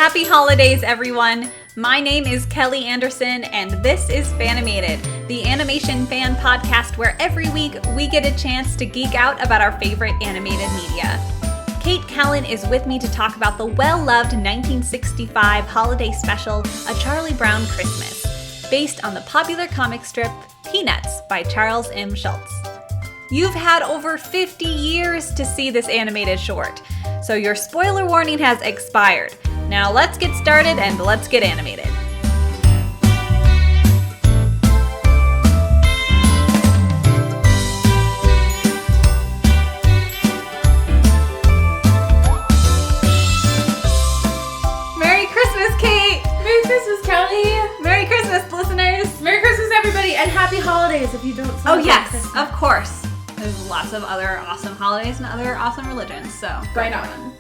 Happy holidays, everyone! My name is Kelly Anderson, and this is Fanimated, the animation fan podcast where every week we get a chance to geek out about our favorite animated media. Kate Callan is with me to talk about the well-loved 1965 holiday special, A Charlie Brown Christmas, based on the popular comic strip Peanuts by Charles M. Schulz. You've had over 50 years to see this animated short, so your spoiler warning has expired. Now let's get started and let's get animated. Merry Christmas, Kate! Merry Christmas, Kelly! Merry Christmas, listeners! Merry Christmas, everybody, and happy holidays if you don't celebrate Oh yes, Christmas. of course. There's lots of other awesome holidays and other awesome religions, so Right on.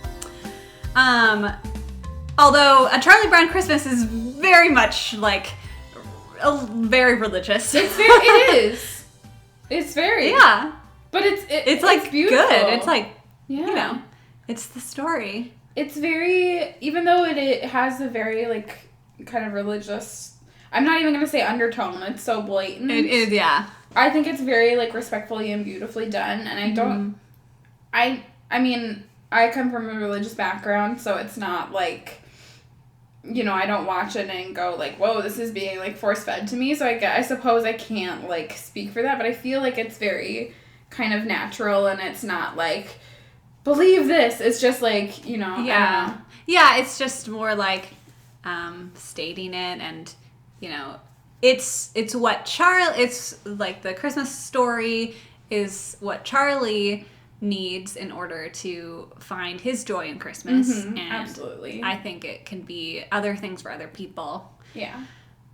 Although A Charlie Brown Christmas is very much like very religious. It is. It's very. Yeah. But it's like beautiful. good. It's like, yeah. you know, it's the story. It's very, even though it has a very like kind of religious, I'm not even going to say undertone. It's so blatant. It is, yeah. I think it's very like respectfully and beautifully done, and I don't, I mean, I come from a religious background, so it's not like, you know, I don't watch it and go like, whoa, this is being like force-fed to me, so I suppose I can't like speak for that, but I feel like it's very kind of natural, and it's not like, believe this, it's just like, you know. Yeah. Yeah, it's just more like stating it, and, you know, it's like the Christmas story is what Charlie needs in order to find his joy in Christmas. Mm-hmm, and absolutely. I think it can be other things for other people. Yeah.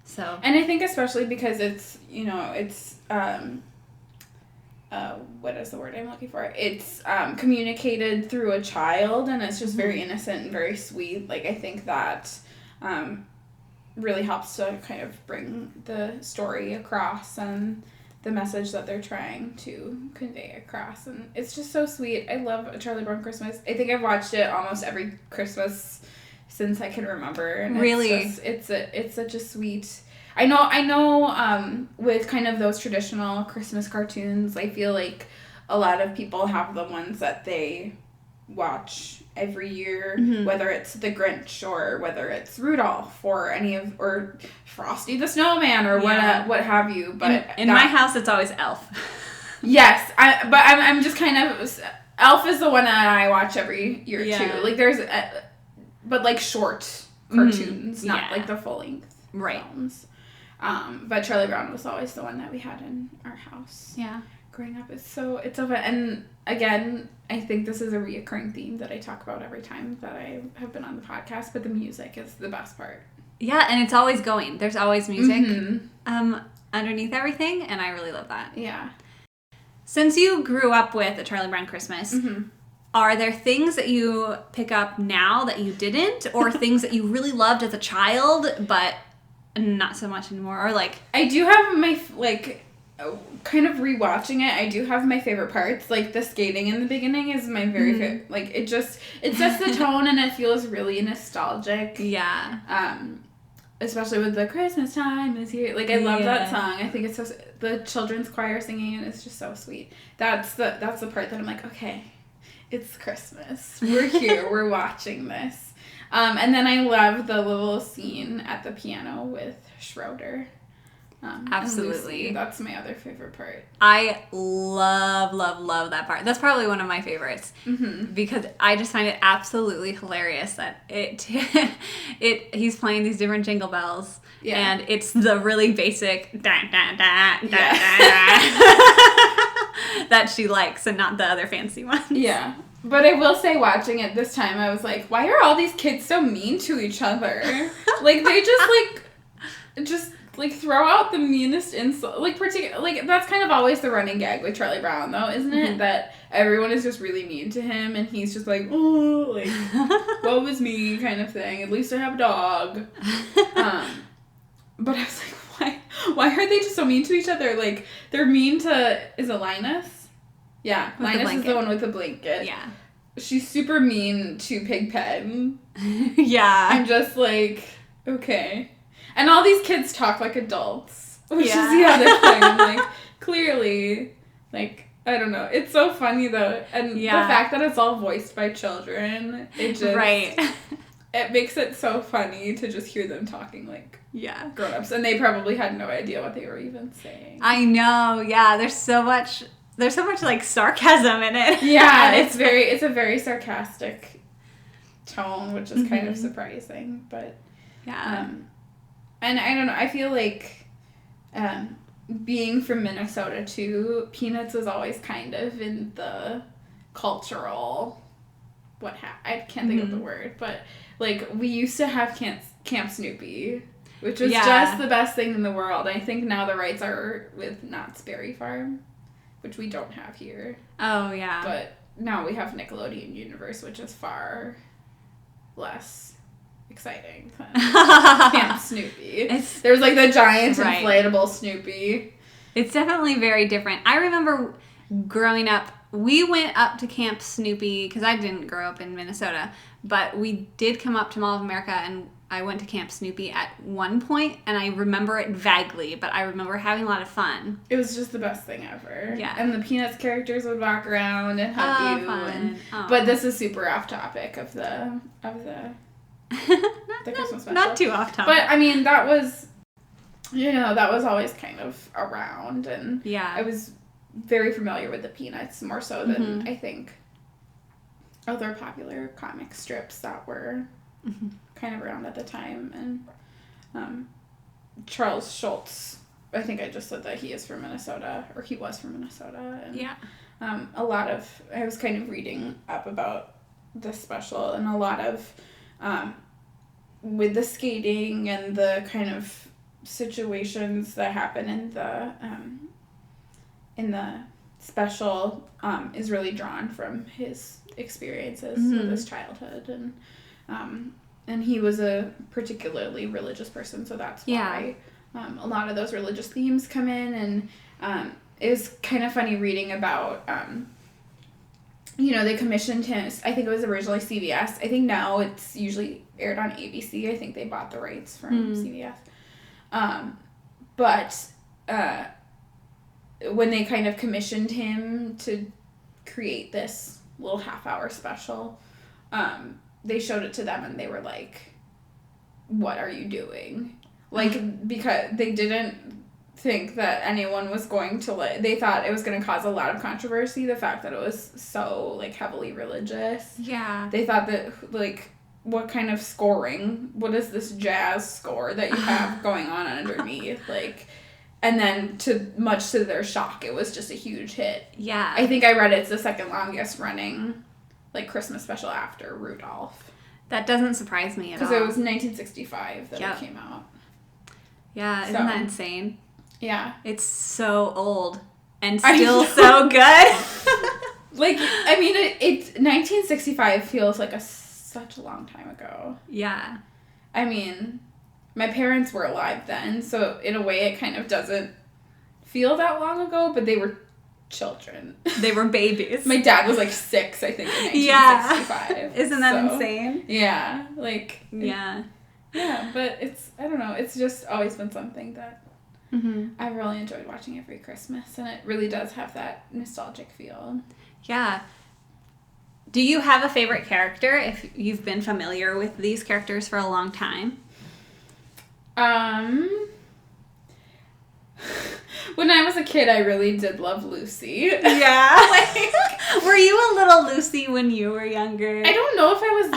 So. And I think especially because it's, you know, it's, what is the word I'm looking for? It's communicated through a child, and it's just very innocent and very sweet. Like, I think that really helps to kind of bring the story across and the message that they're trying to convey across, and it's just so sweet. I love A Charlie Brown Christmas. I think I've watched it almost every Christmas since I can remember. And really, it's such a sweet. I know. With kind of those traditional Christmas cartoons, I feel like a lot of people have the ones that they watch every year, whether it's The Grinch or whether it's Rudolph or Frosty the Snowman or what have you. But in my house, it's always Elf. Yes, I'm just kind of, Elf is the one that I watch every year too. Like there's, but like short cartoons, not like the full length films. But Charlie Brown was always the one that we had in our house. Yeah. Growing up, it's so fun. And again, I think this is a reoccurring theme that I talk about every time that I have been on the podcast, but the music is the best part. Yeah, and it's always going. There's always music underneath everything, and I really love that. Yeah. Since you grew up with A Charlie Brown Christmas, are there things that you pick up now that you didn't, or things that you really loved as a child, but not so much anymore? Or like, I do have my, like, kind of rewatching it, I do have my favorite parts. Like the skating in the beginning is my very favorite. Like it sets the tone, and it feels really nostalgic. Yeah. Especially with the Christmas time is here. Like I love that song. I think it's so, the children's choir singing it is just so sweet. That's the part that I'm like, okay, it's Christmas. We're here. We're watching this. And then I love the little scene at the piano with Schroeder. Absolutely. That's my other favorite part. I love that part. That's probably one of my favorites because I just find it absolutely hilarious that he's playing these different jingle bells and it's the really basic da da da da da that she likes and not the other fancy ones. Yeah. But I will say, watching it this time, I was like, why are all these kids so mean to each other? Like, they just throw out the meanest insult. Like, that's kind of always the running gag with Charlie Brown, though, isn't it? That everyone is just really mean to him, and he's just like, oh, like, woe was me kind of thing. At least I have a dog. But I was like, why are they just so mean to each other? Like, they're mean to, is it Linus? Yeah, Linus is the one with the blanket. Yeah. she's super mean to Pigpen. Yeah. I'm just like, okay. And all these kids talk like adults, which is the other thing. I'm like, clearly, like, I don't know. It's so funny, though. And the fact that it's all voiced by children, it just... Right. It makes it so funny to just hear them talking like grown-ups. And they probably had no idea what they were even saying. I know, yeah. There's so much like sarcasm in it. Yeah, it's a very sarcastic tone, which is kind of surprising. But yeah. And I don't know, I feel like being from Minnesota too, Peanuts was always kind of in the cultural I can't think of the word, but like we used to have Camp Snoopy, which was just the best thing in the world. I think now the rights are with Knott's Berry Farm, which we don't have here. Oh yeah. But now we have Nickelodeon Universe, which is far less exciting than Camp Snoopy. There's like the giant inflatable Snoopy. It's definitely very different. I remember growing up, we went up to Camp Snoopy, because I didn't grow up in Minnesota, but we did come up to Mall of America, and I went to Camp Snoopy at one point, and I remember it vaguely, but I remember having a lot of fun. It was just the best thing ever. Yeah. And the Peanuts characters would walk around and hug you. Fun. But this is super off topic of the Christmas special. Not too off topic. But, I mean, that was, that was always kind of around, and I was very familiar with the Peanuts, more so than I think other popular comic strips that were kind of around at the time. And Charles Schulz, I think I just said that he is from Minnesota, or he was from Minnesota. And I was kind of reading up about this special, and a lot of with the skating and the kind of situations that happen in the special is really drawn from his experiences with his childhood, and he was a particularly religious person, so that's why a lot of those religious themes come in. And it was kind of funny reading about they commissioned him. I think it was originally CBS. I think now it's usually aired on ABC. I think they bought the rights from CBS. But when they kind of commissioned him to create this little half-hour special, they showed it to them, and they were like, what are you doing? Like, because they didn't think that anyone was going to, they thought it was going to cause a lot of controversy, the fact that it was so, heavily religious. Yeah. They thought that, what kind of scoring, what is this jazz score that you have going on underneath? And then, much to their shock, it was just a huge hit. Yeah. I think I read it's the second longest running, Christmas special after Rudolph. That doesn't surprise me at all. Because it was 1965 that it came out. Yeah, isn't that insane? Yeah. It's so old and still so good. 1965 feels like such a long time ago. Yeah. I mean, my parents were alive then, so in a way it kind of doesn't feel that long ago, but they were children. They were babies. My dad was 6, I think, in 1965. Isn't that insane? Yeah. Yeah, but I don't know, it's just always been something that I've really enjoyed watching every Christmas, and it really does have that nostalgic feel. Yeah. Do you have a favorite character if you've been familiar with these characters for a long time? When I was a kid, I really did love Lucy. Yeah. Were you a little Lucy when you were younger? I don't know if I was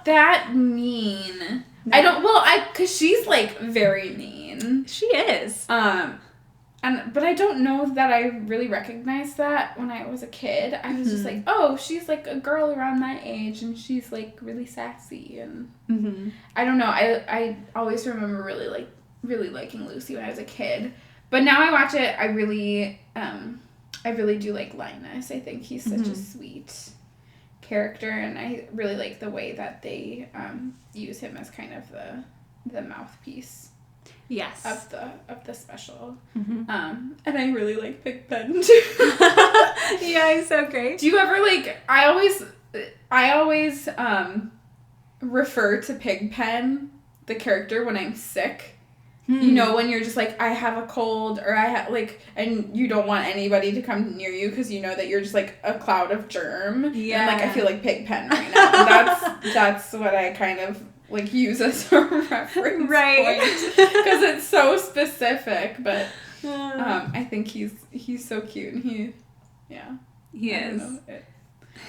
that mean. No. Because she's, very mean. She is. But I don't know that I really recognized that when I was a kid. I was just oh, she's, a girl around that age, and she's, really sassy, and I don't know. I always remember really liking Lucy when I was a kid. But now I watch it, I really do like Linus. I think he's such a sweet character, and I really like the way that they use him as kind of the mouthpiece. Yes. Of the special. And I really like Big Ben too. Yeah, he's so great. Do you ever I always I always refer to Pigpen, the character, when I'm sick. You know, when you're just like, I have a cold, or I have, like, and you don't want anybody to come near you because you know that you're just, like, a cloud of germ. Yeah. And, like, I feel like Pigpen right now. And that's what I kind of, like, use as a reference point. Because it's so specific, but I think he's so cute, and he is.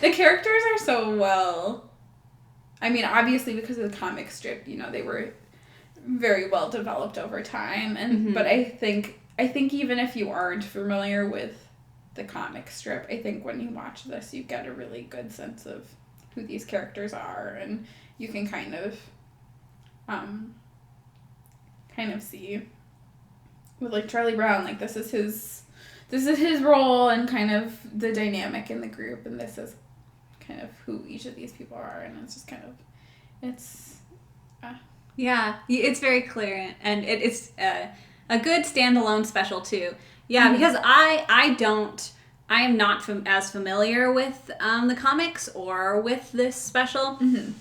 The characters are so well, I mean, obviously because of the comic strip, you know, they were very well developed over time, and but I think even if you aren't familiar with the comic strip, I think when you watch this you get a really good sense of who these characters are, and you can kind of see with, like, Charlie Brown, like, this is his role and kind of the dynamic in the group, and this is kind of who each of these people are, and it's just kind of yeah, it's very clear, and it's a good standalone special too. Yeah, because I am not as familiar with the comics or with this special. It's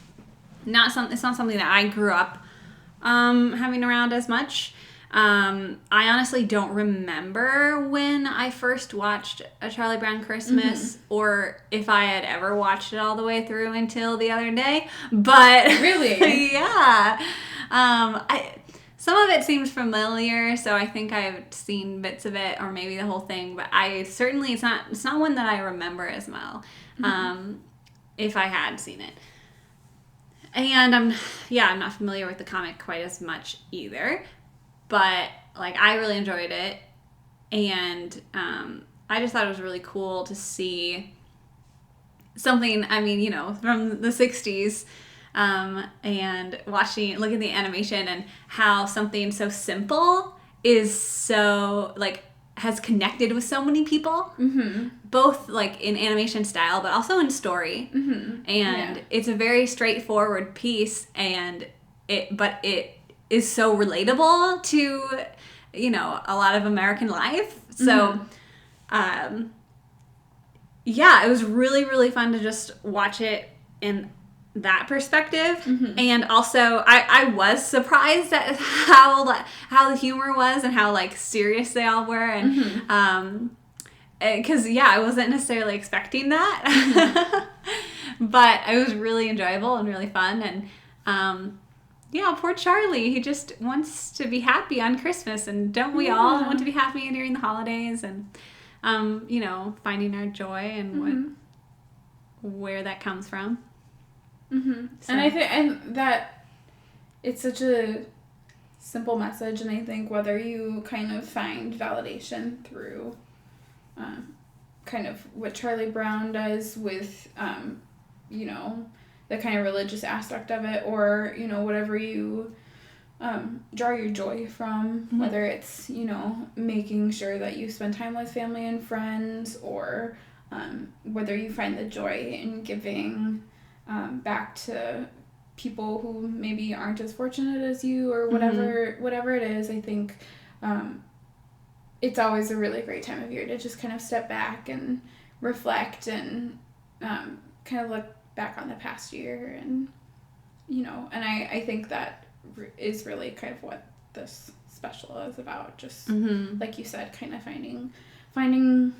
not something that I grew up having around as much. I honestly don't remember when I first watched A Charlie Brown Christmas, or if I had ever watched it all the way through until the other day. But really, yeah, some of it seems familiar, so I think I've seen bits of it, or maybe the whole thing. But it's not one that I remember as well. If I had seen it. And I'm not familiar with the comic quite as much either. But, like, I really enjoyed it, and I just thought it was really cool to see something, I mean, you know, from the 60s, and look at the animation and how something so simple is so, like, has connected with so many people, both, like, in animation style, but also in story, and it's a very straightforward piece, and it is so relatable to, you know, a lot of American life. So, it was really, really fun to just watch it in that perspective. And also, I was surprised at how the humor was and how, like, serious they all were. And, because, I wasn't necessarily expecting that. But it was really enjoyable and really fun. And, poor Charlie. He just wants to be happy on Christmas, and don't we all want to be happy during the holidays, and you know, finding our joy and where that comes from. So. And I think that it's such a simple message, and I think whether you kind of find validation through kind of what Charlie Brown does with you know, the kind of religious aspect of it, or, you know, whatever you draw your joy from, whether it's, you know, making sure that you spend time with family and friends, or whether you find the joy in giving back to people who maybe aren't as fortunate as you, or whatever it is. I think it's always a really great time of year to just kind of step back and reflect, and kind of look back on the past year, and, you know, and I think that is really kind of what this special is about, just like you said, kind of finding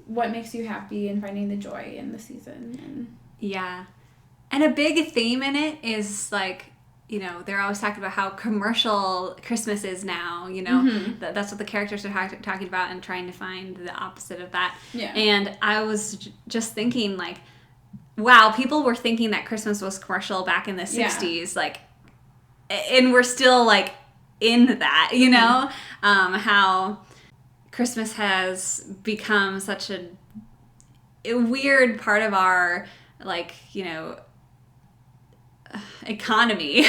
what makes you happy and finding the joy in the season. And a big theme in it is, like, you know, they're always talking about how commercial Christmas is now, you know, that's what the characters are talking about, and trying to find the opposite of that. And I was just thinking, like, wow, people were thinking that Christmas was commercial back in the 60s, like, and we're still, like, in that, you know, how Christmas has become such a weird part of our, like, you know, economy.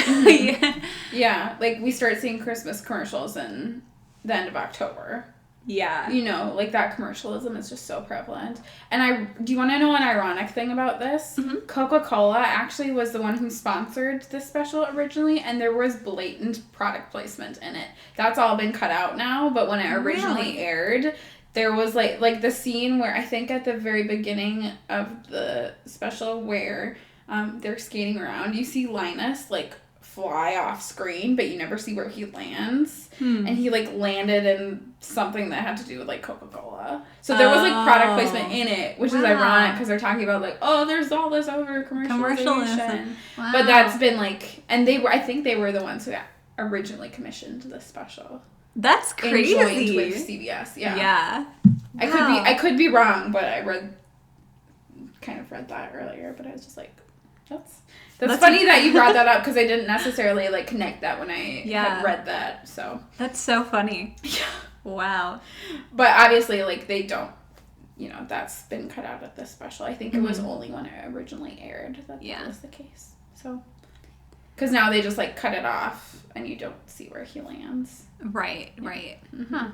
Like, we start seeing Christmas commercials in the end of October. You know, like, that commercialism is just so prevalent. And do you want to know an ironic thing about this? Coca-Cola actually was the one who sponsored this special originally, and there was blatant product placement in it. That's all been cut out now, but when it originally aired, there was, like the scene where, I think at the very beginning of the special, where they're skating around. You see Linus, like, fly off screen, but you never see where he lands. And he, like, landed in something that had to do with, like, Coca-Cola. So there was, like, product placement in it, which is ironic because they're talking about, like, oh, there's all this over commercialization. Wow. But that's been, like, and I think they were the ones who originally commissioned this special. That's crazy. And joined with CBS, Yeah. Wow. I could be wrong, but I kind of read that earlier, but I was just like, that's funny that you brought that up because I didn't necessarily like connect that when I had read that. So that's so funny. Yeah. Wow. But obviously, like, they don't, that's been cut out of this special. I think it was only when it originally aired that was the case. So, because now they just like cut it off and you don't see where he lands. Right. Huh.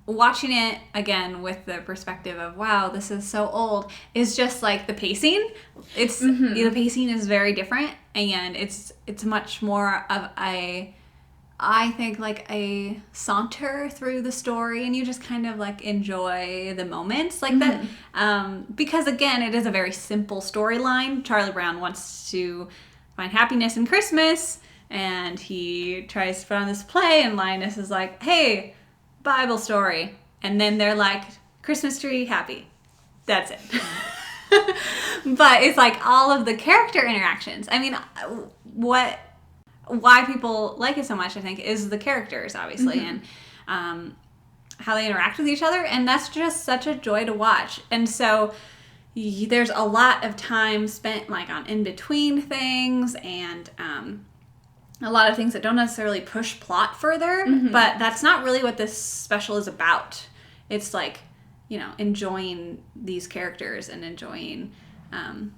Watching it again with the perspective of, wow, this is so old, is just like the pacing. It's the pacing is very different, and it's much more of I think like a saunter through the story, and you just kind of like enjoy the moments like that. Because again, it is a very simple storyline. Charlie Brown wants to find happiness in Christmas, and he tries to put on this play, and Linus is like, hey, Bible story. And then they're like, Christmas tree, happy. That's it. But it's like all of the character interactions. I mean, why people like it so much, I think, is the characters, obviously, and how they interact with each other. And that's just such a joy to watch. And so there's a lot of time spent like on in-between things, and a lot of things that don't necessarily push plot further, but that's not really what this special is about. It's like, enjoying these characters and enjoying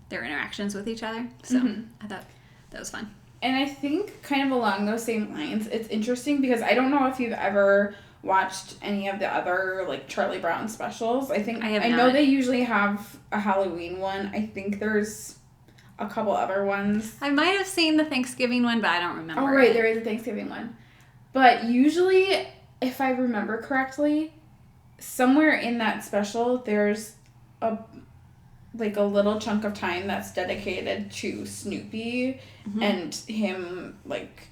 their interactions with each other. So I thought that was fun. And I think kind of along those same lines, it's interesting because I don't know if you've ever watched any of the other like Charlie Brown specials. I know they usually have a Halloween one. I think there's a couple other ones. I might have seen the Thanksgiving one, but I don't remember. Oh, right, there is a Thanksgiving one. But usually, if I remember correctly, somewhere in that special, there's a little chunk of time that's dedicated to Snoopy and him, like,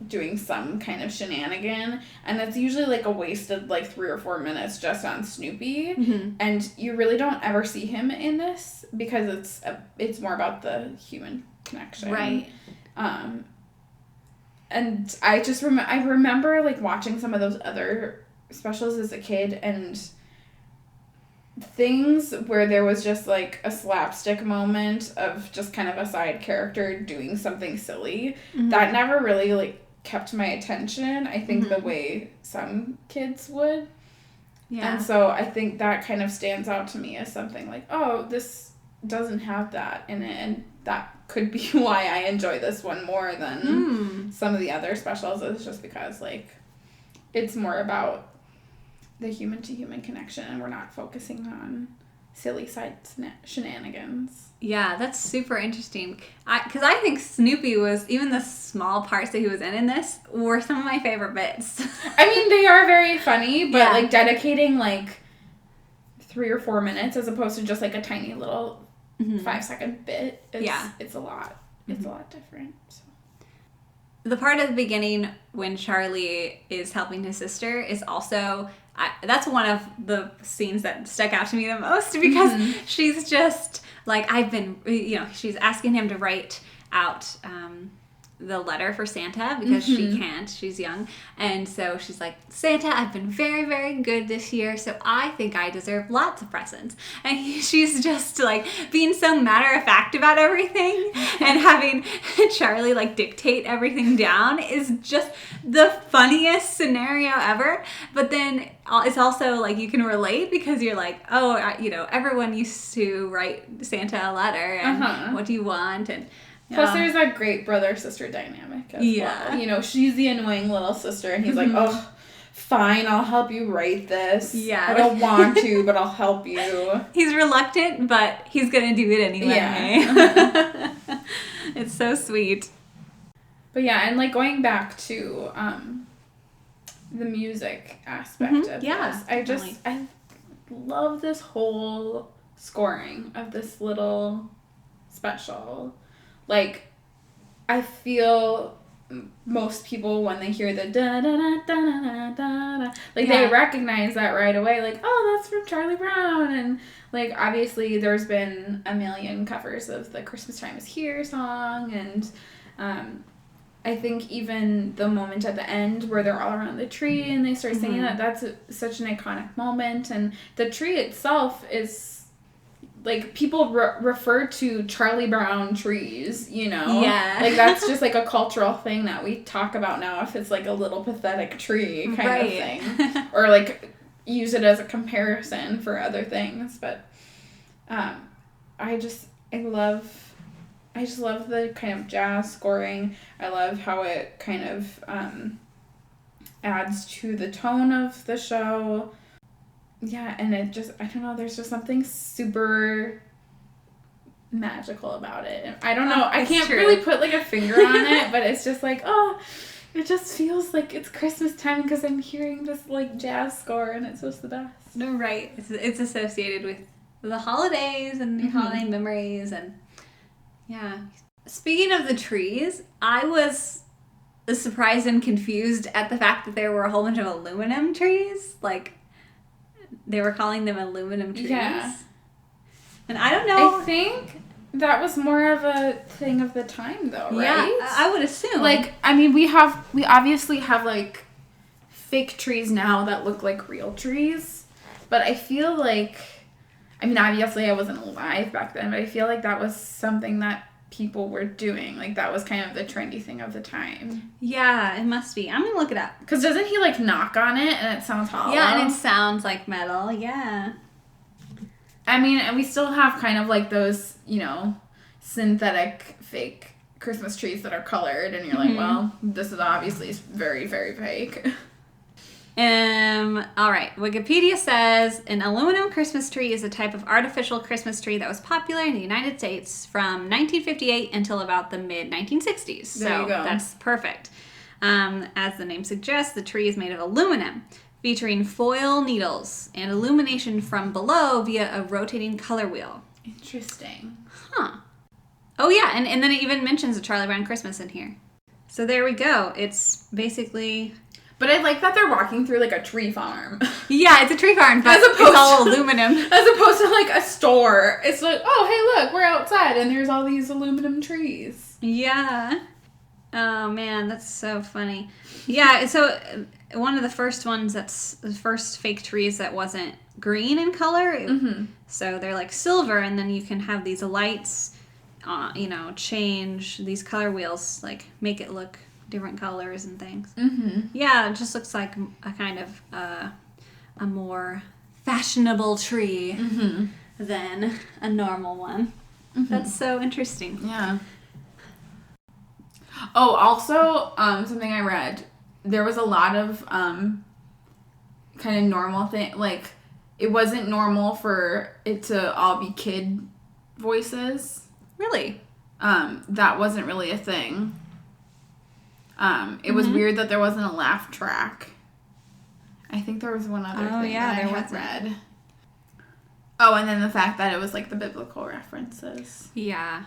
doing some kind of shenanigan, and it's usually like a wasted like 3 or 4 minutes just on Snoopy, and you really don't ever see him in this because it's more about the human connection, right? And I just I remember like watching some of those other specials as a kid, and things where there was just like a slapstick moment of just kind of a side character doing something silly that never really like kept my attention, I think, the way some kids would. Yeah. And so I think that kind of stands out to me as something like, oh, this doesn't have that in it, and that could be why I enjoy this one more than some of the other specials. It's just because like it's more about the human to human connection, and we're not focusing on silly side shenanigans. Yeah, that's super interesting. Because I think Snoopy was, even the small parts that he was in this, were some of my favorite bits. I mean, they are very funny, but like dedicating like 3 or 4 minutes as opposed to just like a tiny little 5-second bit, it's a lot. It's a lot different. So. The part at the beginning when Charlie is helping his sister is also... that's one of the scenes that stuck out to me the most, because she's just like, she's asking him to write out the letter for Santa because she can't, she's young. And so she's like, Santa, I've been very, very good this year, so I think I deserve lots of presents. And she's just like being so matter of fact about everything, and having Charlie like dictate everything down is just the funniest scenario ever. But then it's also like you can relate because you're like, oh, everyone used to write Santa a letter, and what do you want? And plus, there's that great brother-sister dynamic as well. She's the annoying little sister, and he's like, oh, fine, I'll help you write this. Yeah. I don't want to, but I'll help you. He's reluctant, but he's going to do it anyway. Yeah. It's so sweet. But yeah, and like going back to the music aspect of this, I love this whole scoring of this little special. Like, I feel most people, when they hear the da da da da da da da, like, they recognize that right away. Like, oh, that's from Charlie Brown. And, like, obviously there's been a million covers of the Christmas Time Is Here song. And I think even the moment at the end where they're all around the tree and they start singing that's such an iconic moment. And the tree itself is, like, people refer to Charlie Brown trees, you know? Yeah. Like, that's just, like, a cultural thing that we talk about now if it's, like, a little pathetic tree kind of thing. Or, like, use it as a comparison for other things. But I just love the kind of jazz scoring. I love how it kind of adds to the tone of the show. Yeah, and it just, I don't know, there's just something super magical about it. I don't know, I can't really put, like, a finger on it, but it's just like, oh, it just feels like it's Christmas time because I'm hearing this, like, jazz score, and it's just the best. No, right. It's associated with the holidays and your holiday memories, and yeah. Speaking of the trees, I was surprised and confused at the fact that there were a whole bunch of aluminum trees, like, they were calling them aluminum trees. Yeah. And I don't know. I think that was more of a thing of the time, though, right? Yeah, I would assume. Like, I mean, we obviously have, like, fake trees now that look like real trees. But I feel like, I mean, obviously I wasn't alive back then, but I feel like that was something that people were doing. Like, that was kind of the trendy thing of the time. Yeah, it must be. I'm gonna look it up. Because doesn't he, like, knock on it and it sounds hollow? Yeah, and it sounds like metal. Yeah. I mean, and we still have kind of, like, those, you know, synthetic fake Christmas trees that are colored, and you're like, well, this is obviously very, very fake. All right. Wikipedia says an aluminum Christmas tree is a type of artificial Christmas tree that was popular in the United States from 1958 until about the mid-1960s. So there you go. That's perfect. As the name suggests, the tree is made of aluminum, featuring foil needles and illumination from below via a rotating color wheel. Interesting. Huh. Oh, yeah. And then it even mentions a Charlie Brown Christmas in here. So there we go. It's basically... But I like that they're walking through, like, a tree farm. Yeah, it's a tree farm, but it's all aluminum. As opposed to, like, a store. It's like, oh, hey, look, we're outside, and there's all these aluminum trees. Yeah. Oh, man, that's so funny. Yeah, so one of the first ones that's the first fake trees that wasn't green in color. So they're, like, silver, and then you can have these lights, you know, change these color wheels, like, make it look... different colors and things. Yeah, it just looks like a kind of a more fashionable tree than a normal one. That's so interesting. Yeah. Oh, also, something I read, there was a lot of kind of normal thing, like, it wasn't normal for it to all be kid voices. Really? That wasn't really a thing. It was weird that there wasn't a laugh track. I think there was one other thing that I had read. Oh, and then the fact that it was, like, the biblical references. Yeah.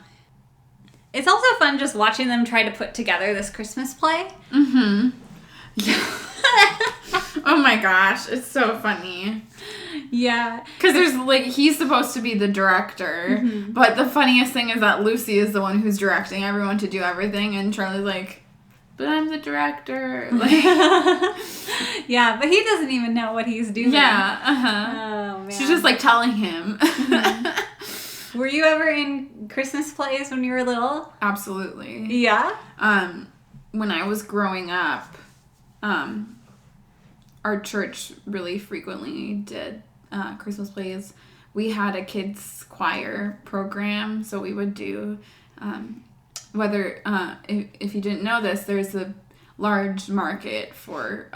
It's also fun just watching them try to put together this Christmas play. Yeah. Oh my gosh, it's so funny. Yeah. Because there's, like, he's supposed to be the director, but the funniest thing is that Lucy is the one who's directing everyone to do everything, and Charlie's like... But I'm the director. Like, yeah, but he doesn't even know what he's doing. Yeah, Oh, man. She's just, like, telling him. Were you ever in Christmas plays when you were little? Absolutely. Yeah? When I was growing up, our church really frequently did Christmas plays. We had a kids' choir program, so we would do... if you didn't know this, there's a large market for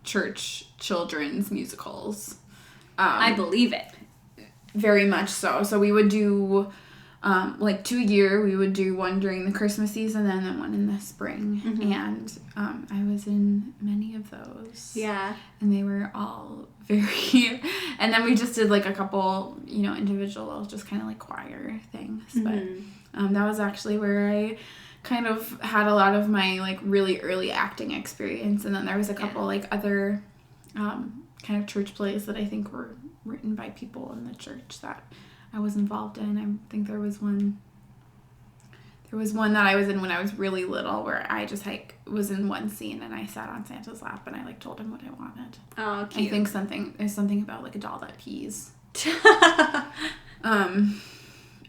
church children's musicals. I believe it. Very much so. So we would do, like, 2 a year. We would do one during the Christmas season and then one in the spring. And I was in many of those. Yeah. And they were all very... And then we just did, like, a couple, you know, individual, just kind of, like, choir things. But That was actually where I kind of had a lot of my, like, really early acting experience. And then there was a couple, like, other kind of church plays that I think were written by people in the church that I was involved in. I think there was one that I was in when I was really little where I just, like, was in one scene and I sat on Santa's lap and I, like, told him what I wanted. Oh, cute. I think there's something about, like, a doll that pees.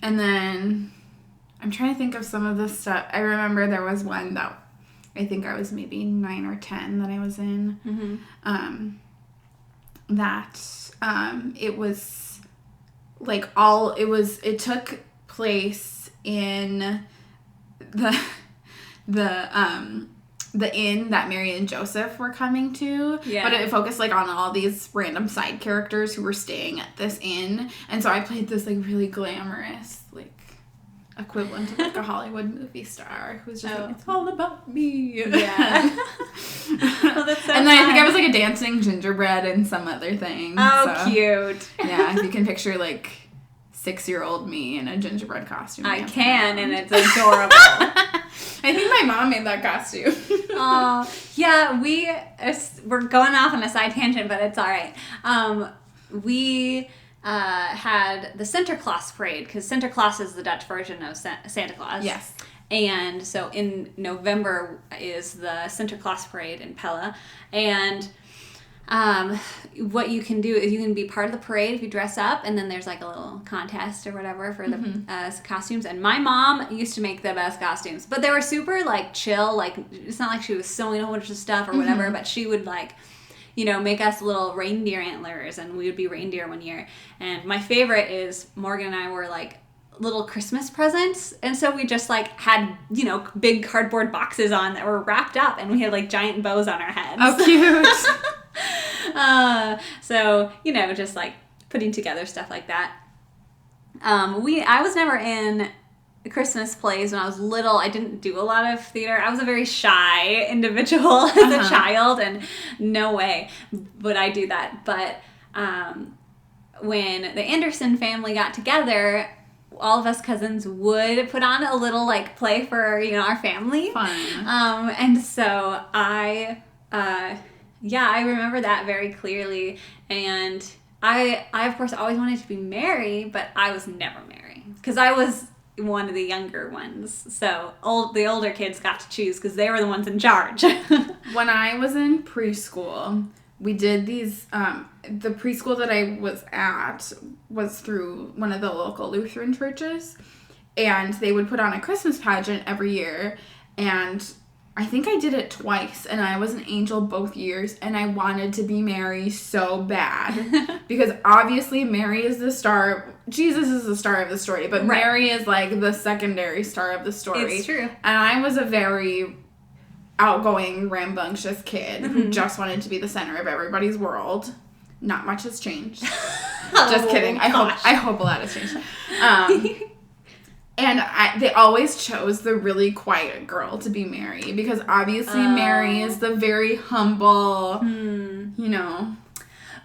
And then I'm trying to think of some of the stuff. I remember there was one that I think I was maybe 9 or 10 that I was in. Mm-hmm. It was like it took place in the inn that Mary and Joseph were coming to. Yeah. But it focused, like, on all these random side characters who were staying at this inn. And so I played this, like, really glamorous, like, equivalent of, like, a Hollywood movie star who was just like, it's all about me. Yeah. Well, that's so and then fun. I think I was, like, a dancing gingerbread and some other thing. Oh, so, cute. Yeah, if you can picture, like, 6-year-old me in a gingerbread costume. I can, and it's adorable. I think my mom made that costume. Oh, yeah, we're going off on a side tangent, but it's all right. We had the Sinterklaas parade, because Sinterklaas is the Dutch version of Santa Claus. Yes. And so in November is the Sinterklaas parade in Pella, and what you can do is you can be part of the parade if you dress up, and then there's, like, a little contest or whatever for the costumes. And my mom used to make the best costumes, but they were super, like, chill. Like, it's not like she was sewing a whole bunch of stuff or whatever, but she would, like, you know, make us little reindeer antlers, and we would be reindeer one year. And my favorite is Morgan and I were, like, little Christmas presents, and so we just, like, had, you know, big cardboard boxes on that were wrapped up, and we had, like, giant bows on our heads. Oh, cute. So, you know, just, like, putting together stuff like that. I was never in Christmas plays when I was little. I didn't do a lot of theater. I was a very shy individual as a child, and no way would I do that. But when the Anderson family got together, all of us cousins would put on a little, like, play for, you know, our family. Fun. And so I remember that very clearly. And I of course always wanted to be Mary, but I was never Mary because I was one of the younger ones. So the older kids got to choose because they were the ones in charge. When I was in preschool, we did these, the preschool that I was at was through one of the local Lutheran churches, and they would put on a Christmas pageant every year, and I think I did it twice, and I was an angel both years, and I wanted to be Mary so bad, because obviously Mary is the star, Jesus is the star of the story, but right. Mary is, like, the secondary star of the story. It's true. And I was a very outgoing, rambunctious kid who just wanted to be the center of everybody's world. Not much has changed. Just kidding. I hope a lot has changed. And they always chose the really quiet girl to be Mary, because obviously Mary is the very humble, you know,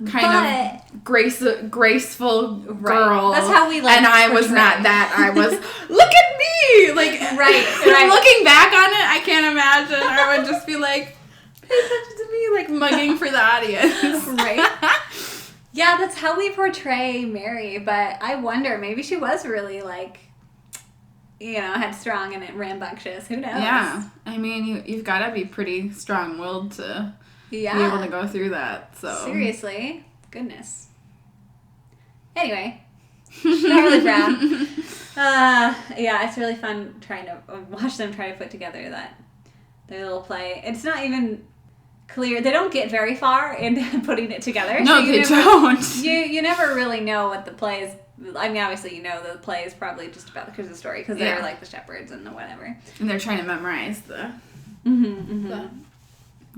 kind of graceful girl. Right. That's how we like. And I was not that. I was, look at me! Like, right. Looking back on it, I can't imagine. I would just be like, pay attention to me, like mugging for the audience. Right. Yeah, that's how we portray Mary, but I wonder, maybe she was really, like, you know, headstrong and rambunctious. Who knows? Yeah. I mean, you've got to be pretty strong-willed to be able to go through that. So seriously. Goodness. Anyway. Charlie Brown. Yeah, it's really fun trying to watch them try to put together their little play. It's not even clear. They don't get very far in putting it together. No, so they don't. You never really know what the play is. I mean, obviously, you know the play is probably just about the Christmas story because they're like the shepherds and the whatever. And they're trying to memorize the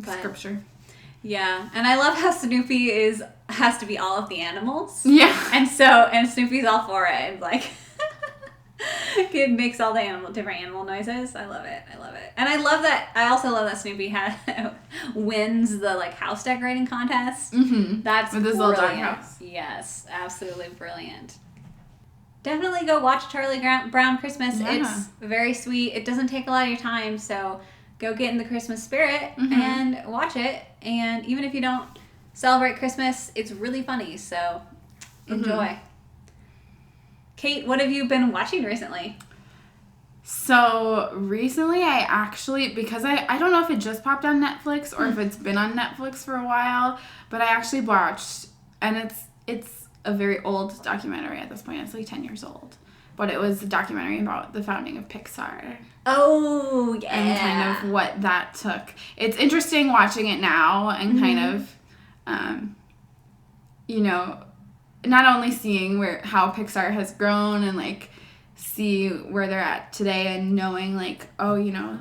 scripture. Yeah, and I love how Snoopy has to be all of the animals. Yeah. And Snoopy's all for it. And like, it makes all the different animal noises. I love it. And I also love that Snoopy wins the, like, house decorating contest. Mm-hmm. That's with his little dog house. Yes, absolutely brilliant. definitely go watch Charlie Brown Christmas. Yeah. It's very sweet. It doesn't take a lot of your time, so go get in the Christmas spirit and watch it. And even if you don't celebrate Christmas, it's really funny, so enjoy. Kate, what have you been watching recently? So recently I actually, because I don't know if it just popped on Netflix or if it's been on Netflix for a while, but I actually watched, and it's a very old documentary at this point. It's like 10 years old. But it was a documentary about the founding of Pixar. Oh, yeah. And kind of what that took. It's interesting watching it now and kind of, you know, not only seeing how Pixar has grown and, like, see where they're at today and knowing, like, oh, you know,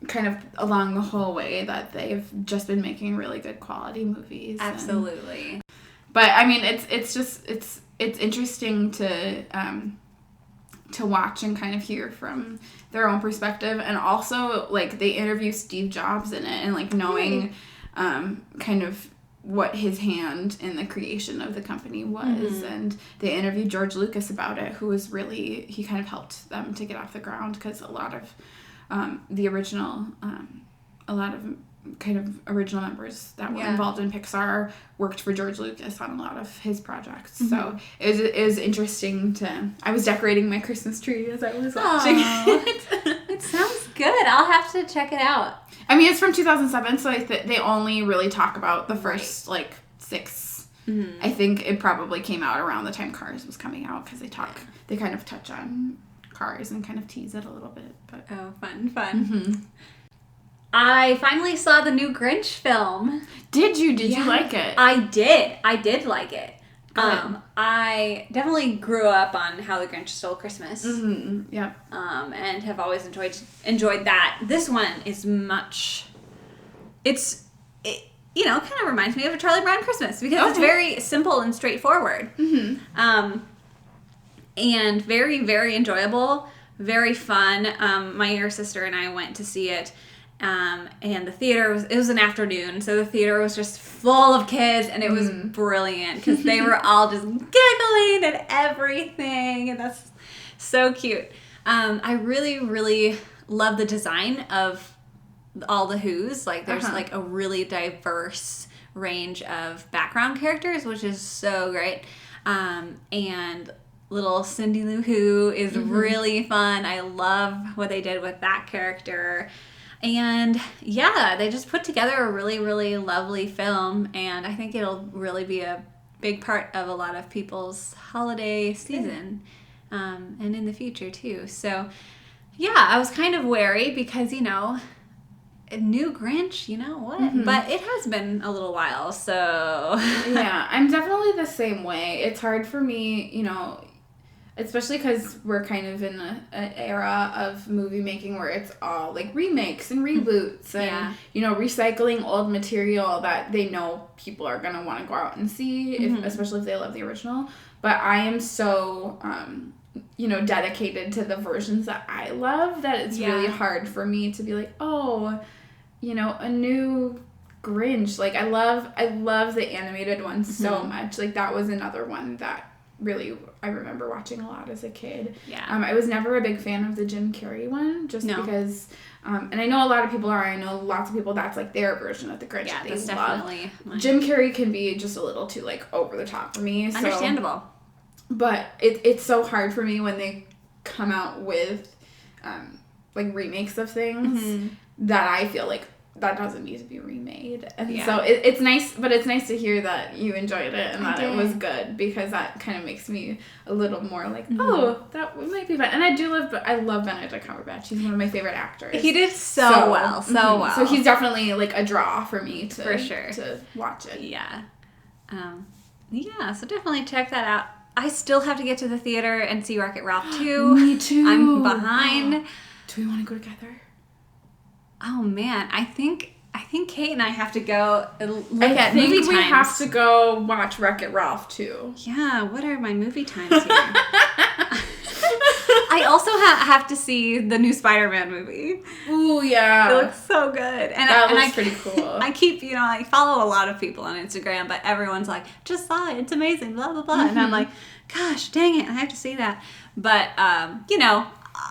kind of along the whole way that they've just been making really good quality movies. Absolutely. But, I mean, it's interesting to watch and kind of hear from their own perspective. And also, like, they interview Steve Jobs in it and, like, knowing kind of what his hand in the creation of the company was. And they interviewed George Lucas about it, who was really, he kind of helped them to get off the ground because a lot of the original, a lot of kind of original members that were involved in Pixar worked for George Lucas on a lot of his projects. So it was interesting I was decorating my Christmas tree as I was watching it. It sounds good. I'll have to check it out. I mean, it's from 2007, so they only really talk about the first, like, 6. I think it probably came out around the time Cars was coming out, because they kind of touch on Cars and kind of tease it a little bit. But oh, fun. I finally saw the new Grinch film. Did you? Did you like it? I did like it. I definitely grew up on How the Grinch Stole Christmas. Yep. And have always enjoyed that. This one is it kind of reminds me of a Charlie Brown Christmas because it's very simple and straightforward. And very, very enjoyable, very fun. My younger sister and I went to see it. And the theater it was an afternoon, so the theater was just full of kids, and it was brilliant because they were all just giggling and everything, and that's so cute. I really, really love the design of all the Who's. Like, there's like a really diverse range of background characters, which is so great. And little Cindy Lou Who is really fun. I love what they did with that character. And yeah, they just put together a really, really lovely film, and I think it'll really be a big part of a lot of people's holiday season, and in the future too. So yeah, I was kind of wary because, you know, a new Grinch, you know what? But it has been a little while, so yeah, I'm definitely the same way. It's hard for me, you know, especially because we're kind of in an era of movie making where it's all, like, remakes and reboots and, you know, recycling old material that they know people are going to want to go out and see, especially if they love the original. But I am so, you know, dedicated to the versions that I love that it's really hard for me to be like, oh, you know, a new Grinch. Like, I love the animated one so much. Like, that was another one that really I remember watching a lot as a kid. I was never a big fan of the Jim Carrey one because and I know a lot of people are. I know lots of people that's like their version of the Grinch that they that's love. definitely mine. Jim Carrey can be just a little too, like, over the top for me. So, Understandable. But it's so hard for me when they come out with like remakes of things that I feel like that doesn't need to be remade. And so it's nice, but it's nice to hear that you enjoyed it and that it was good, because that kind of makes me a little more like, oh, that might be fun. And I love Benedict Cumberbatch. He's one of my favorite actors. He did so well. So he's definitely, like, a draw for me to for sure to watch it. Yeah. So definitely check that out. I still have to get to the theater and see Wreck-It Ralph 2. Me too. I'm behind. Do we want to go together? Oh man, I think Kate and I have to go look at at movie times. We have to go watch Wreck-It Ralph too. Yeah, what are my movie times here? I also have to see the new Spider-Man movie. Ooh, yeah. It looks so good. And that looks pretty cool. I keep, you know, I follow a lot of people on Instagram, but everyone's like, just saw it, it's amazing, blah, blah, blah. And I'm like, Gosh, dang it, I have to say that. But,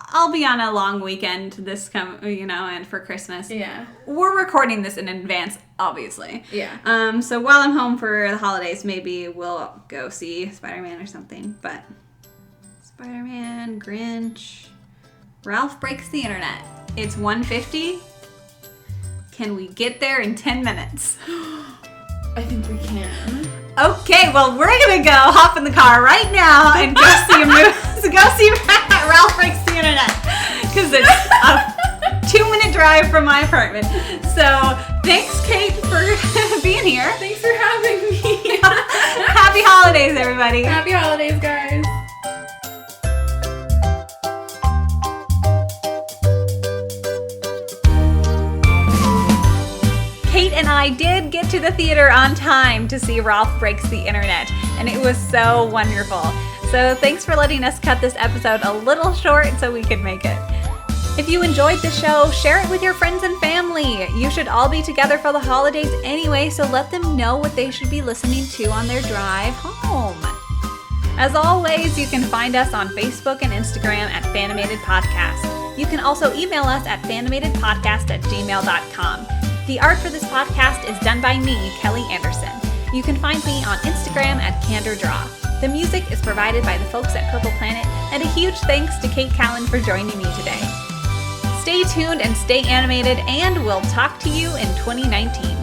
I'll be on a long weekend and for Christmas. Yeah. We're recording this in advance, obviously. Yeah. So while I'm home for the holidays, maybe we'll go see Spider-Man or something. But Spider-Man, Grinch, Ralph Breaks the Internet. It's 1:50. Can we get there in 10 minutes? I think we can. Okay, well, we're gonna go hop in the car right now and go see a movie. Go see Ralph Breaks the Internet, because it's a 2-minute drive from my apartment. So thanks, Kate, for being here. Thanks for having me. Happy holidays, everybody. Happy holidays, guys. Kate and I did get to the theater on time to see Ralph Breaks the Internet, and it was so wonderful. So thanks for letting us cut this episode a little short so we could make it. If you enjoyed the show, share it with your friends and family. You should all be together for the holidays anyway, so let them know what they should be listening to on their drive home. As always, you can find us on Facebook and Instagram at Fanimated Podcast. You can also email us at fanimatedpodcast@gmail.com. The art for this podcast is done by me, Kelly Anderson. You can find me on Instagram at CandorDraw. The music is provided by the folks at Purple Planet, and a huge thanks to Kate Callan for joining me today. Stay tuned and stay animated, and we'll talk to you in 2019.